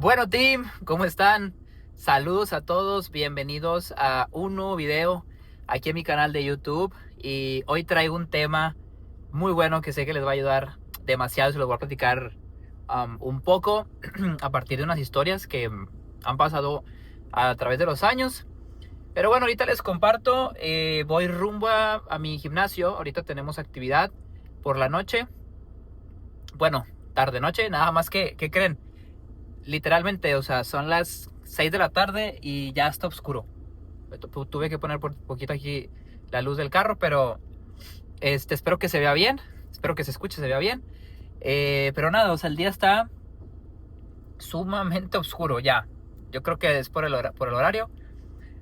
Bueno, team, ¿cómo están? Saludos a todos, bienvenidos a un nuevo video aquí en mi canal de YouTube. Y hoy traigo un tema muy bueno que sé que les va a ayudar demasiado. Se los voy a platicar un poco a partir de unas historias que han pasado a través de los años. Pero bueno, ahorita les comparto. Voy rumbo a mi gimnasio. Ahorita tenemos actividad por la noche. Bueno, tarde-noche, nada más que, ¿qué creen? Literalmente, o sea, son las 6 de la tarde y ya está oscuro. Tuve que poner por poquito aquí la luz del carro, pero espero que se vea bien. Espero que se escuche, se vea bien. Pero nada, o sea, el día está sumamente oscuro ya. Yo creo que es por por el horario.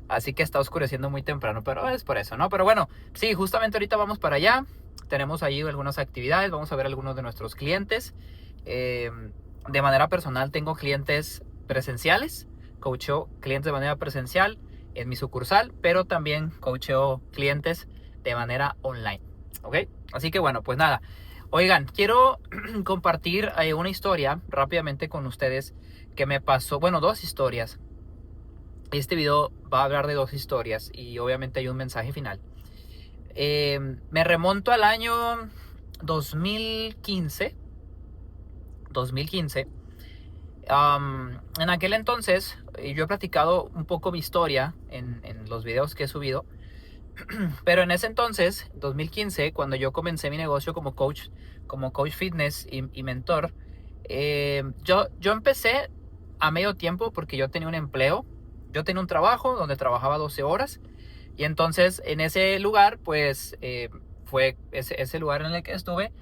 Así que está oscureciendo muy temprano, pero es por eso, ¿no? Pero bueno, sí, justamente ahorita vamos para allá. Tenemos ahí algunas actividades, vamos a ver algunos de nuestros clientes. De manera personal tengo clientes presenciales, coacheo clientes de manera presencial en mi sucursal, pero también coacheo clientes de manera online, ¿ok? Así que bueno, pues nada. Oigan, quiero compartir una historia rápidamente con ustedes que me pasó, bueno, dos historias. Este video va a hablar de dos historias y obviamente hay un mensaje final. Me remonto al año 2015. 2015. En aquel entonces, yo he platicado un poco mi historia en los videos que he subido. Pero en ese entonces, 2015, cuando yo comencé mi negocio como coach fitness y mentor, yo empecé a medio tiempo porque yo tenía un empleo. Yo tenía un trabajo donde trabajaba 12 horas. Y entonces en ese lugar, pues fue ese lugar en el que estuve.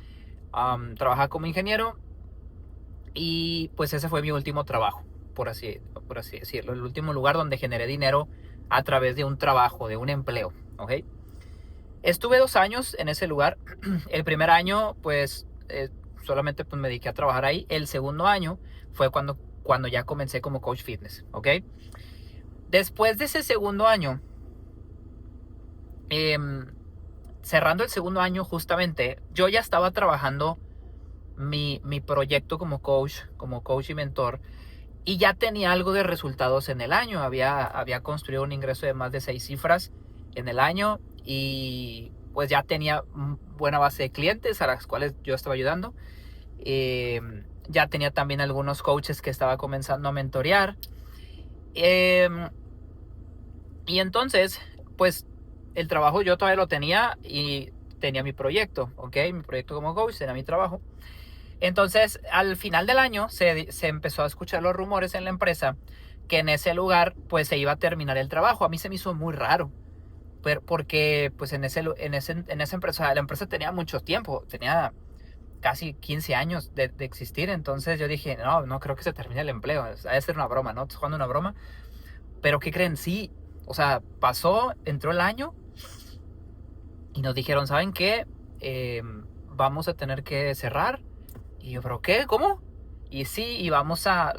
Trabajaba como ingeniero. Y pues ese fue mi último trabajo, por así decirlo. El último lugar donde generé dinero a través de un trabajo, de un empleo. ¿Ok? Estuve 2 años en ese lugar. El primer año, pues, solamente pues, me dediqué a trabajar ahí. El segundo año fue cuando ya comencé como coach fitness. ¿Ok? Después de ese segundo año, cerrando el segundo año justamente, yo ya estaba trabajando mi proyecto como coach y mentor. Y ya tenía algo de resultados en el año. Había construido un ingreso de más de 6 cifras en el año. Y pues ya tenía buena base de clientes a las cuales yo estaba ayudando. Ya tenía también algunos coaches que estaba comenzando a mentorear. Y entonces, pues el trabajo yo todavía lo tenía y tenía mi proyecto, ¿ok? Mi proyecto como coach, tenía mi trabajo. Entonces, al final del año se empezó a escuchar los rumores en la empresa que en ese lugar pues se iba a terminar el trabajo. A mí se me hizo muy raro, porque pues en esa empresa, la empresa tenía mucho tiempo, tenía casi 15 años de existir. Entonces yo dije, no creo que se termine el empleo. Debe ser una broma, ¿no? Estoy jugando una broma. Pero ¿qué creen? Sí, o sea, entró el año y nos dijeron, ¿saben qué? Vamos a tener que cerrar. Y yo, ¿pero qué? ¿Cómo? Y sí, o sea,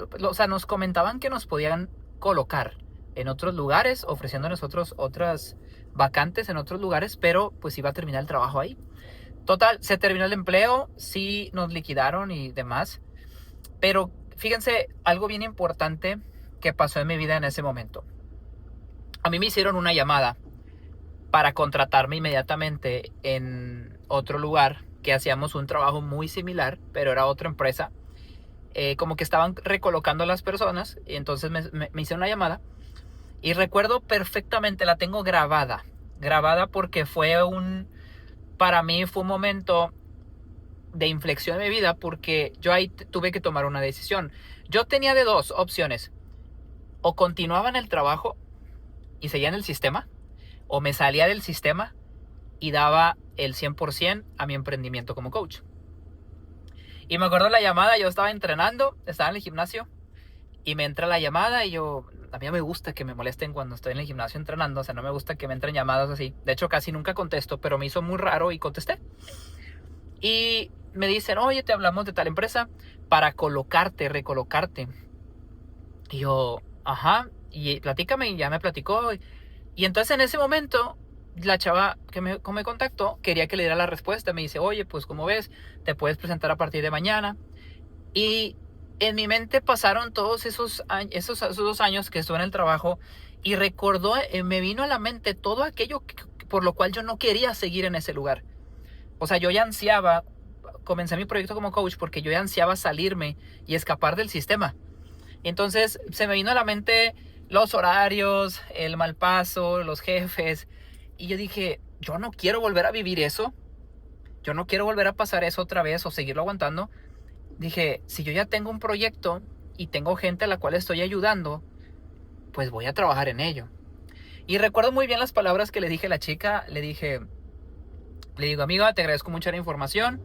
nos comentaban que nos podían colocar en otros lugares, ofreciéndonos otras vacantes en otros lugares, pero pues iba a terminar el trabajo ahí. Total, se terminó el empleo, sí nos liquidaron y demás, pero fíjense, algo bien importante que pasó en mi vida en ese momento. A mí me hicieron una llamada para contratarme inmediatamente en otro lugar que hacíamos un trabajo muy similar, pero era otra empresa. Como que estaban recolocando a las personas y entonces me hicieron una llamada y recuerdo perfectamente, la tengo grabada porque para mí fue un momento de inflexión en mi vida, porque yo ahí tuve que tomar una decisión. Yo tenía de dos opciones: o continuaba en el trabajo y seguía en el sistema, o me salía del sistema y daba el 100% a mi emprendimiento como coach. Y me acuerdo la llamada, yo estaba entrenando, estaba en el gimnasio y me entra la llamada y a mí no me gusta que me molesten cuando estoy en el gimnasio entrenando, o sea, no me gusta que me entren llamadas así. De hecho, casi nunca contesto, pero me hizo muy raro y contesté. Y me dicen, oye, te hablamos de tal empresa para recolocarte. Y yo, ajá, y platícame, y ya me platicó. Y entonces en ese momento, la chava que me contactó quería que le diera la respuesta. Me dice, oye, pues como ves, te puedes presentar a partir de mañana. Y en mi mente pasaron todos esos 2 años que estuve en el trabajo y me vino a la mente todo aquello por lo cual yo no quería seguir en ese lugar. O sea, yo ya ansiaba, comencé mi proyecto como coach porque yo ya ansiaba salirme y escapar del sistema. Entonces se me vino a la mente los horarios, el mal paso, los jefes. Y yo dije, yo no quiero volver a vivir eso. Yo no quiero volver a pasar eso otra vez o seguirlo aguantando. Dije, si yo ya tengo un proyecto y tengo gente a la cual estoy ayudando, pues voy a trabajar en ello. Y recuerdo muy bien las palabras que le dije a la chica. Le digo, amiga, te agradezco mucho la información,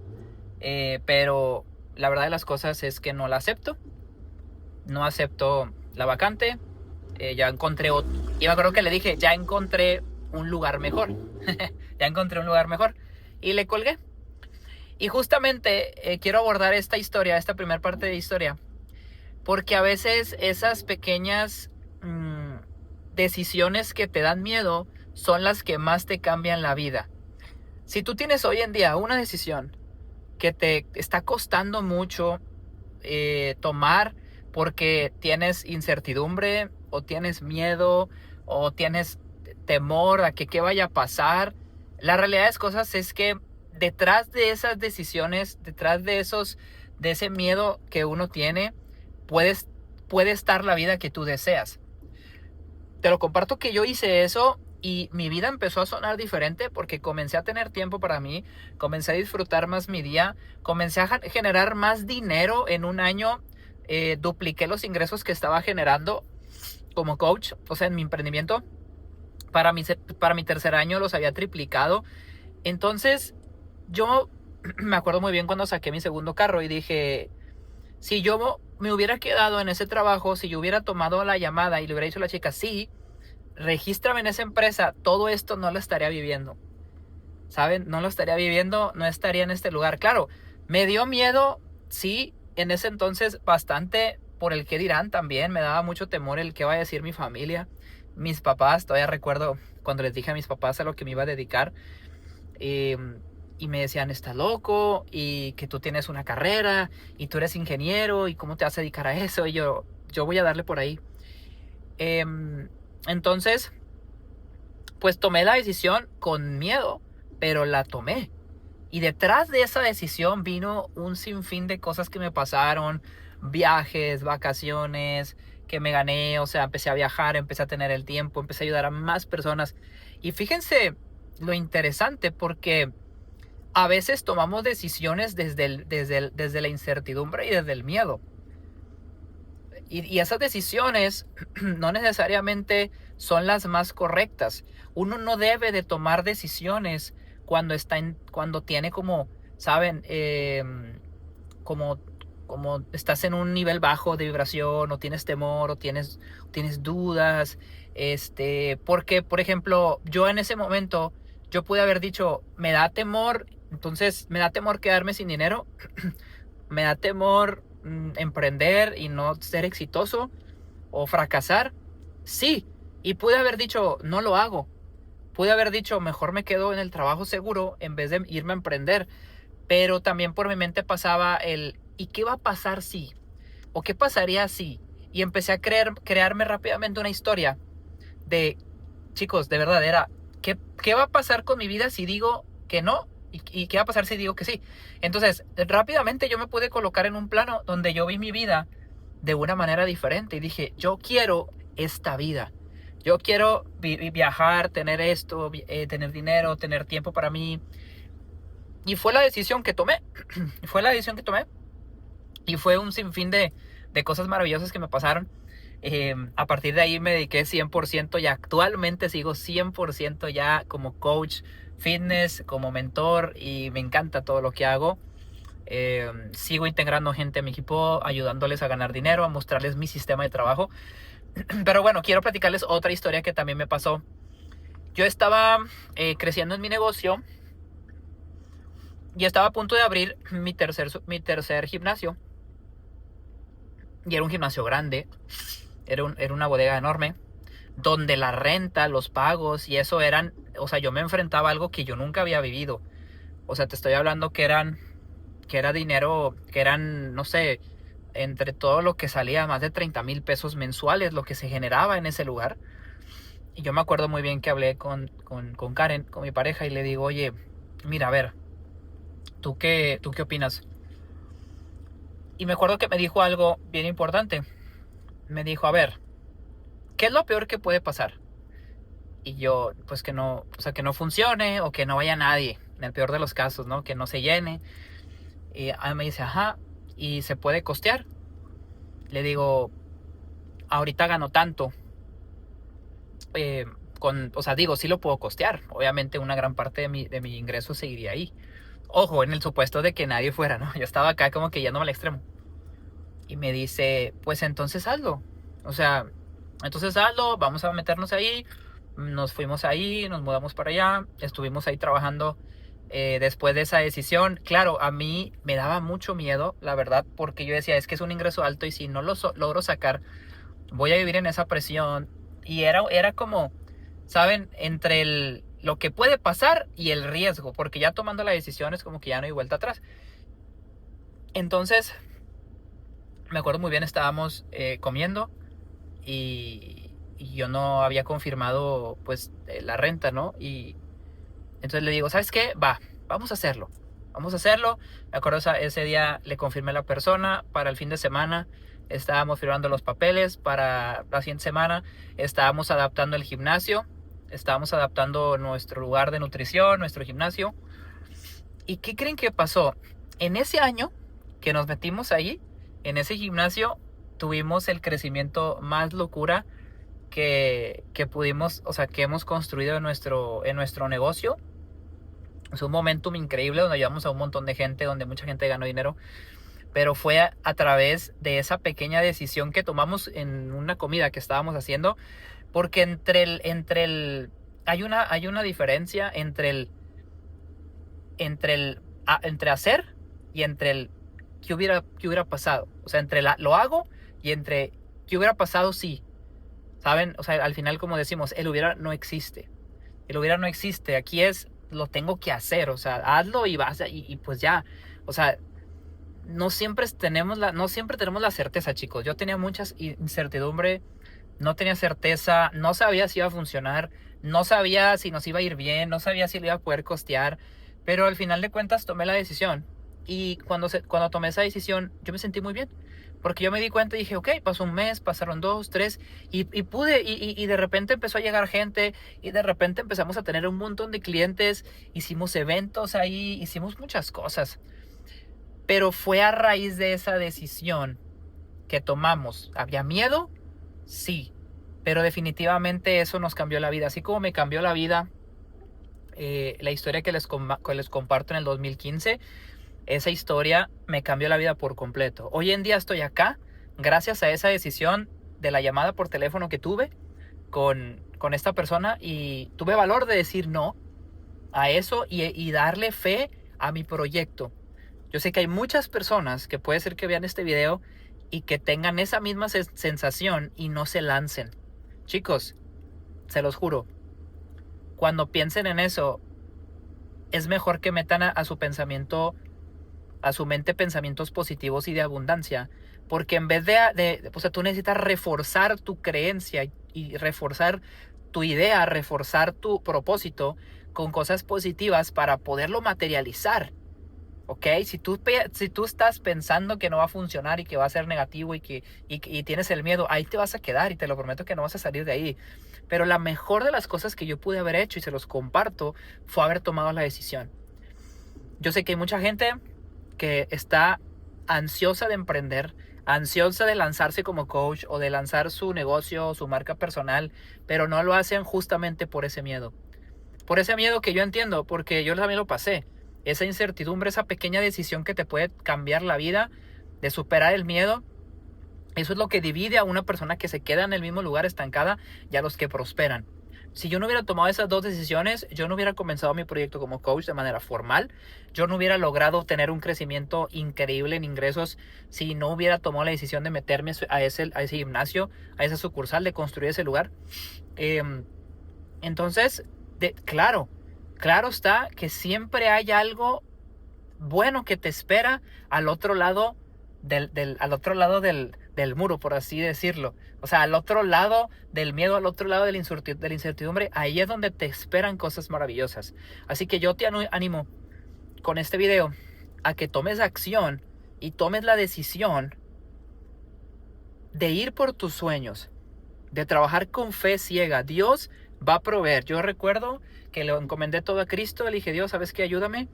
pero la verdad de las cosas es que no la acepto. No acepto la vacante. Ya encontré otro. Y me acuerdo que le dije, ya encontré un lugar mejor. Ya encontré un lugar mejor. Y le colgué. Y justamente quiero abordar esta historia, esta primera parte de historia, porque a veces esas pequeñas decisiones que te dan miedo son las que más te cambian la vida. Si tú tienes hoy en día una decisión que te está costando mucho tomar porque tienes incertidumbre o tienes miedo o tienes temor a que qué vaya a pasar, la realidad de las cosas es que detrás de esas decisiones, detrás de ese miedo que uno tiene, puede estar la vida que tú deseas. Te lo comparto que yo hice eso y mi vida empezó a sonar diferente porque comencé a tener tiempo para mí, comencé a disfrutar más mi día, comencé a generar más dinero en un año, dupliqué los ingresos que estaba generando como coach, o sea, en mi emprendimiento. Para mi tercer año los había triplicado. Entonces, yo me acuerdo muy bien cuando saqué mi segundo carro y dije, si yo me hubiera quedado en ese trabajo, si yo hubiera tomado la llamada y le hubiera dicho a la chica, sí, regístrame en esa empresa, todo esto no lo estaría viviendo. ¿Saben? No lo estaría viviendo, no estaría en este lugar. Claro, me dio miedo, sí, en ese entonces bastante por el qué dirán también. Me daba mucho temor el qué va a decir mi familia. Mis papás, todavía recuerdo cuando les dije a mis papás a lo que me iba a dedicar. Y me decían, estás loco, y que tú tienes una carrera, y tú eres ingeniero, y cómo te vas a dedicar a eso. Y yo voy a darle por ahí. Entonces, pues tomé la decisión con miedo, pero la tomé. Y detrás de esa decisión vino un sinfín de cosas que me pasaron, viajes, vacaciones, que me gané, o sea, empecé a viajar, empecé a tener el tiempo, empecé a ayudar a más personas. Y fíjense lo interesante, porque a veces tomamos decisiones desde la incertidumbre y desde el miedo. Y esas decisiones no necesariamente son las más correctas. Uno no debe de tomar decisiones cuando tiene como, ¿saben? Como estás en un nivel bajo de vibración, o tienes temor, o tienes dudas. Porque, por ejemplo, yo en ese momento, yo pude haber dicho, me da temor quedarme sin dinero, me da temor emprender y no ser exitoso o fracasar. Sí, y pude haber dicho, no lo hago. Pude haber dicho, mejor me quedo en el trabajo seguro en vez de irme a emprender. Pero también por mi mente pasaba ¿y qué va a pasar si? ¿O qué pasaría si? Y empecé a crearme rápidamente una historia de, chicos, de verdad, era, ¿qué va a pasar con mi vida si digo que no? ¿Y qué va a pasar si digo que sí? Entonces, rápidamente yo me pude colocar en un plano donde yo vi mi vida de una manera diferente y dije, yo quiero esta vida. Yo quiero viajar, tener esto, tener dinero, tener tiempo para mí. Y fue la decisión que tomé. Y fue un sinfín de cosas maravillosas que me pasaron. A partir de ahí me dediqué 100% y actualmente sigo 100% ya como coach fitness, como mentor, y me encanta todo lo que hago. Sigo integrando gente a mi equipo, ayudándoles a ganar dinero, a mostrarles mi sistema de trabajo. Pero bueno, quiero platicarles otra historia que también me pasó. Yo estaba creciendo en mi negocio y estaba a punto de abrir mi tercer gimnasio. Y era un gimnasio grande, era una bodega enorme, donde la renta, los pagos y eso eran, o sea, yo me enfrentaba a algo que yo nunca había vivido. O sea, te estoy hablando que era dinero, que eran, no sé, entre todo lo que salía, más de 30,000 pesos mensuales, lo que se generaba en ese lugar. Y yo me acuerdo muy bien que hablé con Karen, con mi pareja, y le digo, oye, mira, a ver, ¿tú qué opinas? Y me acuerdo que me dijo algo bien importante. Me dijo, a ver, ¿qué es lo peor que puede pasar? Y yo, pues que no, o sea, que no funcione o que no vaya nadie, en el peor de los casos, ¿no? Que no se llene. Y me dice, ajá, ¿y se puede costear? Le digo, ahorita gano tanto. eh, o sea, digo, sí lo puedo costear. Obviamente una gran parte de mi ingreso seguiría ahí. Ojo, en el supuesto de que nadie fuera, ¿no? Yo estaba acá como que yéndome al extremo. Y me dice, pues entonces hazlo. O sea, entonces hazlo, vamos a meternos ahí. Nos fuimos ahí, nos mudamos para allá, estuvimos ahí trabajando después de esa decisión. Claro, a mí me daba mucho miedo, la verdad, porque yo decía, es que es un ingreso alto y si no lo logro sacar, voy a vivir en esa presión. Y era como, ¿saben? Entre lo que puede pasar y el riesgo, porque ya tomando la decisión es como que ya no hay vuelta atrás. Entonces, me acuerdo muy bien, estábamos comiendo y yo no había confirmado pues la renta, ¿no? Y entonces le digo, ¿sabes qué? Vamos a hacerlo. Vamos a hacerlo. Me acuerdo ese día le confirmé a la persona para el fin de semana. Estábamos firmando los papeles para la siguiente semana. Estábamos adaptando el gimnasio. Estábamos adaptando nuestro lugar de nutrición, nuestro gimnasio. ¿Y qué creen que pasó? En ese año que nos metimos ahí, en ese gimnasio, tuvimos el crecimiento más locura que pudimos, o sea, que hemos construido en nuestro negocio. Es un momentum increíble donde llevamos a un montón de gente, donde mucha gente ganó dinero, pero fue a través de esa pequeña decisión que tomamos en una comida que estábamos haciendo, porque hay una diferencia entre hacer y entre el qué hubiera pasado. O sea, entre lo hago y entre qué hubiera pasado si, ¿saben? O sea, al final, como decimos, el hubiera no existe. El hubiera no existe. Aquí lo tengo que hacer. O sea, hazlo y vas y pues ya. O sea, no siempre tenemos la certeza, chicos. Yo tenía mucha incertidumbre, no tenía certeza, no sabía si iba a funcionar, no sabía si nos iba a ir bien, no sabía si lo iba a poder costear, pero al final de cuentas tomé la decisión. Y cuando tomé esa decisión, yo me sentí muy bien. Porque yo me di cuenta y dije, ok, pasó un mes, pasaron 2, 3, y pude, y de repente empezó a llegar gente, y de repente empezamos a tener un montón de clientes, hicimos eventos ahí, hicimos muchas cosas. Pero fue a raíz de esa decisión que tomamos. ¿Había miedo? Sí. Pero definitivamente eso nos cambió la vida. Así como me cambió la vida la historia que les comparto en el 2015, esa historia me cambió la vida por completo. Hoy en día estoy acá gracias a esa decisión de la llamada por teléfono que tuve con esta persona, y tuve valor de decir no a eso y darle fe a mi proyecto. Yo sé que hay muchas personas que puede ser que vean este video y que tengan esa misma sensación y no se lancen. Chicos, se los juro, cuando piensen en eso, es mejor que metan a su pensamiento, a su mente, pensamientos positivos y de abundancia. Porque en vez o sea, tú necesitas reforzar tu creencia y reforzar tu idea, reforzar tu propósito con cosas positivas para poderlo materializar. ¿Ok? Si tú estás pensando que no va a funcionar y que va a ser negativo y tienes el miedo, ahí te vas a quedar y te lo prometo que no vas a salir de ahí. Pero la mejor de las cosas que yo pude haber hecho, y se los comparto, fue haber tomado la decisión. Yo sé que hay mucha gente que está ansiosa de emprender, ansiosa de lanzarse como coach o de lanzar su negocio, su marca personal, pero no lo hacen justamente por ese miedo. Por ese miedo que yo entiendo, porque yo también lo pasé. Esa incertidumbre, esa pequeña decisión que te puede cambiar la vida, de superar el miedo. Eso es lo que divide a una persona que se queda en el mismo lugar estancada y a los que prosperan. Si yo no hubiera tomado esas dos decisiones, yo no hubiera comenzado mi proyecto como coach de manera formal. Yo no hubiera logrado tener un crecimiento increíble en ingresos si no hubiera tomado la decisión de meterme a ese gimnasio, a esa sucursal, de construir ese lugar. Entonces, claro está que siempre hay algo bueno que te espera al otro lado al otro lado del muro, por así decirlo. O sea, al otro lado del miedo, al otro lado de la incertidumbre, ahí es donde te esperan cosas maravillosas. Así que yo te animo con este video a que tomes acción y tomes la decisión de ir por tus sueños, de trabajar con fe ciega. Dios va a proveer. Yo recuerdo que le encomendé todo a Cristo, le dije, Dios, ¿sabes qué? Ayúdame.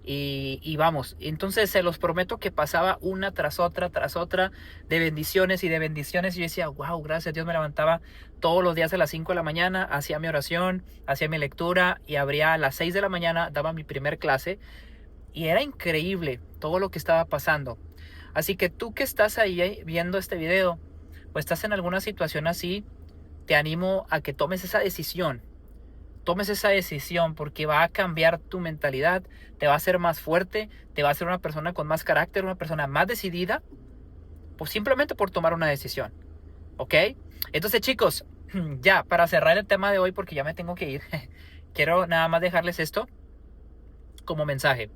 Y vamos, entonces se los prometo que pasaba una tras otra de bendiciones y de bendiciones. Y yo decía, wow, gracias Dios. Me levantaba todos los días a las 5 de la mañana, hacía mi oración, hacía mi lectura y abría a las 6 de la mañana, daba mi primer clase. Y era increíble todo lo que estaba pasando. Así que tú que estás ahí viendo este video, o estás en alguna situación así, te animo a que tomes esa decisión. Tomes esa decisión porque va a cambiar tu mentalidad, te va a hacer más fuerte, te va a hacer una persona con más carácter, una persona más decidida, pues simplemente por tomar una decisión. ¿Ok? Entonces, chicos, ya para cerrar el tema de hoy, porque ya me tengo que ir, quiero nada más dejarles esto como mensaje.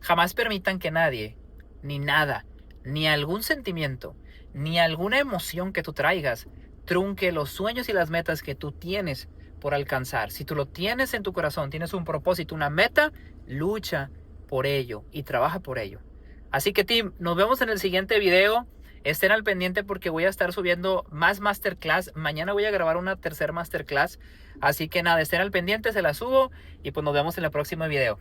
Jamás permitan que nadie, ni nada, ni algún sentimiento, ni alguna emoción que tú traigas, trunque los sueños y las metas que tú tienes por alcanzar. Si tú lo tienes en tu corazón, tienes un propósito, una meta, lucha por ello y trabaja por ello. Así que, team, nos vemos en el siguiente video. Estén al pendiente porque voy a estar subiendo más masterclass. Mañana voy a grabar una tercera masterclass. Así que nada, estén al pendiente, se la subo y pues nos vemos en el próximo video.